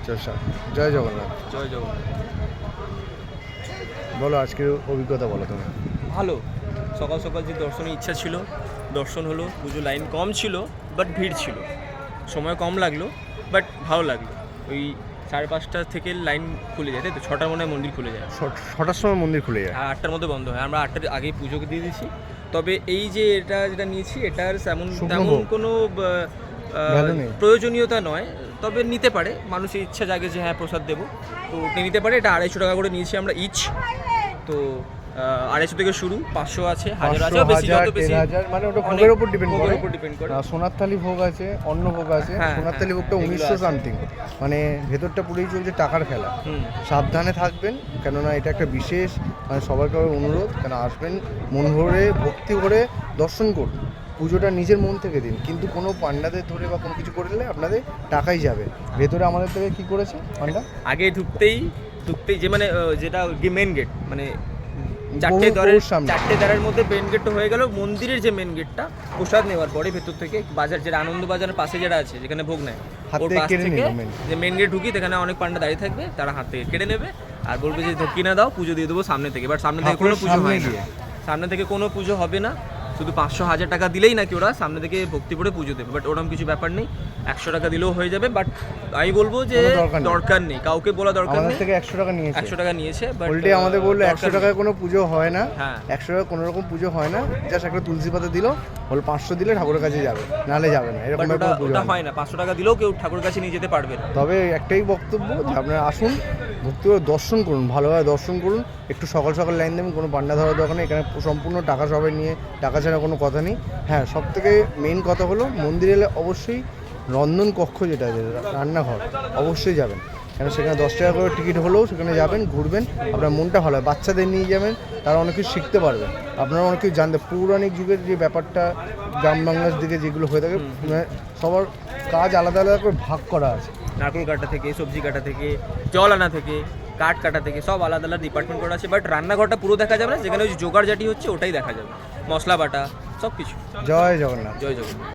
জয় জগন্নাথ। জয় জগন্নাথ। বলো আজকের অভিজ্ঞতা বলো তুমি। ভালো, সকাল সকাল যে দর্শনের ইচ্ছা ছিল দর্শন হলো। পুজো লাইন কম ছিল বাট ভিড় ছিল, সময় কম লাগলো বাট ভালো লাগলো। ওই 5:30 থেকে লাইন খুলে যায়, তাই তো 6টার মনে হয় মন্দির খুলে যায়, 6টার সময় মন্দির খুলে যায় আর 8টার মধ্যে বন্ধ হয়। আমরা 8টার আগেই পুজোকে দিয়ে দিয়েছি। তবে এই যে এটা যেটা নিয়েছি এটার তেমন কোনো প্রয়োজনীয়তা নয়, তবে নিতে পারে মানুষের ইচ্ছা জাগে যে হ্যাঁ প্রসাদ দেবো, তো নিতে পারে। এটা 250 টাকা করে নিয়েছি আমরা ইচ। তো 250 থেকে শুরু, 500 আছে, 1000 আছে, বেশি যত বেশি মানে ওটা ভোগের উপর ডিপেন্ড করে। সোনার থালি ভোগ আছে, অন্ন ভোগ আছে। সোনার থালি ভোগটা 1900 সামথিং, মানে ভেতরটা পুরোই চলছে টাকার খেলা। সাবধানে থাকবেন, কেননা এটা একটা বিশেষ, মানে সবাইকে অনুরোধ, কেন আসবেন মন ভরে ভক্তি করে দর্শন করুন, পুজোটা নিজের মন থেকে দিন, কিন্তু কোনো পান্ডাদের ধরে বা কোনো কিছু করলে আপনাদের টাকাই যাবে। ভেতরে আমাদের থেকে কি করেছে পান্ডা, আগে ঢুকতেই যে মানে যেটা মেন গেট, মানে চারটে দ্বারের মধ্যে মেন গেটটা হয়ে গেল। মন্দিরের যে মেন গেটটা প্রসাদ নেওয়ার পরে ভেতর থেকে বাজার, যেটা আনন্দ বাজারের পাশে যেটা আছে যেখানে ভোগ নেয়, ওর পাশ থেকে যে মেন গেট ঢুকি, সেখানে অনেক পান্ডা দাঁড়িয়ে থাকবে, তারা হাত থেকে কেটে নেবে আর বলবে যে কিনা দাও, পুজো দিয়ে দেবো সামনে থেকে। বাট সামনে থেকে কোনো পুজো হয় না, সামনে থেকে কোনো পুজো হবে না। শুধু 500-1000 টাকা দিলেই নাকি ওরা সামনে থেকে ভক্তি করে পুজো দেবে, বাট ওরকম কিছু ব্যাপার নেই। 100 টাকা দিলেও হয়ে যাবে, বাট আমি বলবো যে দরকার নেই, কাউকে বলা দরকার নেই। থেকে 100 টাকা নিয়েছে, 100 টাকা নিয়েছে, বাট উল্টে আমাদের বললো 100 টাকায় কোনো পুজো হয় না। 100 টাকা কোনো রকম পুজো হয় না, জাস্ট একটা তুলসী পাতা দিল, বলে 500 দিলে ঠাকুরের কাছে যাবে, নাহলে যাবে না, এরকম ওটা হয় না। 500 টাকা দিলেও কেউ ঠাকুরের কাছে নিয়ে যেতে পারবে না। তবে একটাই বক্তব্য যে আপনারা আসুন, ভক্তি করে দর্শন করুন, ভালোভাবে দর্শন করুন। একটু সকাল সকাল লাইন দেবেন, কোনো পান্ডা ধরার দরকার নেই, এখানে সম্পূর্ণ টাকা সবাই নিয়ে, টাকা ছাড়া কোনো কথা নেই। হ্যাঁ, সব থেকে মেইন কথা হলো মন্দিরে এলে অবশ্যই রন্ধন কক্ষ যেটা আছে, রান্নাঘর, অবশ্যই যাবেন, কেন সেখানে 10 টাকা করে টিকিট হলেও সেখানে যাবেন, ঘুরবেন, আপনার মনটা ভালো হয়। বাচ্চাদের নিয়ে যাবেন, তারা অনেক কিছু শিখতে পারবে, আপনারা অনেক কিছু জানতে। পৌরাণিক যুগের যে ব্যাপারটা গ্রাম বাংলার দিকে যেগুলো হয়ে থাকে, সবার কাজ আলাদা আলাদা করে ভাগ করা আছে। নারকেল কাটা থেকে, সবজি কাটা থেকে, জল আনা থেকে, কাঠ কাটা থেকে, সব আলাদা আলাদা ডিপার্টমেন্ট করা আছে। বাট রান্নাঘরটা পুরো দেখা যাবে না, যেখানে ওই জোগাড় জাটি হচ্ছে ওটাই দেখা যাবে, মশলা বাটা সব কিছু। জয় জগন্নাথ। জয় জগন্নাথ।